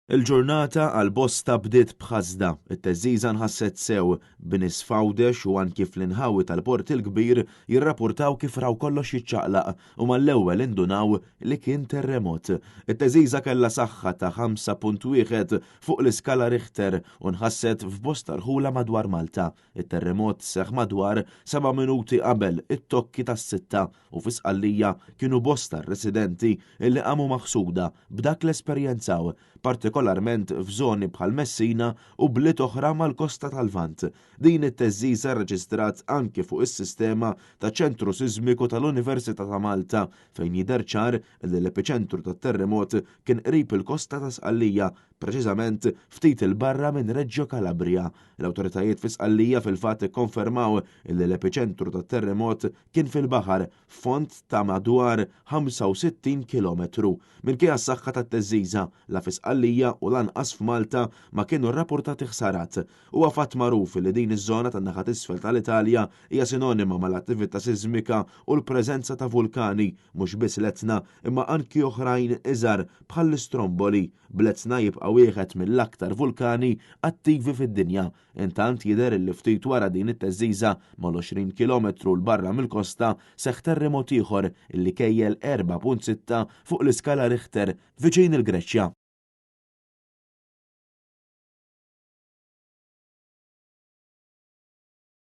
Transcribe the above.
Il-ġurnata għal bosta bdiet bħasda. It-teżżiża nħasset sew b'nies fawdex u anki fl-inħawi tal-port il-kbir jirrapportaw kif raw kollox jiċċaqlaq u mal-ewwel indunaw li kien terremot. It-teżżiża kellha saħħa ta' 5.1 fuq l-iskala Richter u nħasset f'bosta rħula madwar Malta. It-terremot seħħ madwar 7 minuti qabel it-tokki tas-sitta u fi Sqallija kienu bosta residenti illi qamu maħsuda b'dak l-esperjenzaw, partikolarment f'żoni bħal Messina u bliet oħra mal-kosta tal-Lvant. Din it-teżżiża rreġistrat anke fuq is-sistema ta' ċentru siżmiku tal-Università ta' Malta fejn jidher ċar li l-epiċentru tat-terremot kien qrib il-kosta ta' Sqallija, preċiżament ftit il-barra minn Reggio Calabria. L-awtoritajiet fi Sqallija fil-fatt ikkonfermaw li l-epiċentru tat-terremot kien fil-baħar f'font ta' madwar 65 km. Minkejja s-saħħa tat-teżżiża la fi Sqallija u lanqas f'Malta ma kienu rrapportati ħsarat. Huwa fatt magħruf li din iż-żona tan-naħa t'isfel tal-Italja hija sinonima mal-attività siżmika u l-preżenza ta' vulkani mhux biss l-Etna imma anki oħrajn iżgħar bħal l-Stromboli. Bl-Etna jibqa' wieħed mill-aktar vulkani attivi fid-dinja. Intant jidher li ftit wara din it-teżżiża mal-20 km l barra mill-kosta seħħ terremot ieħor illi kejjel 4.6 fuq l-iskala Richter viċin il-Greċja.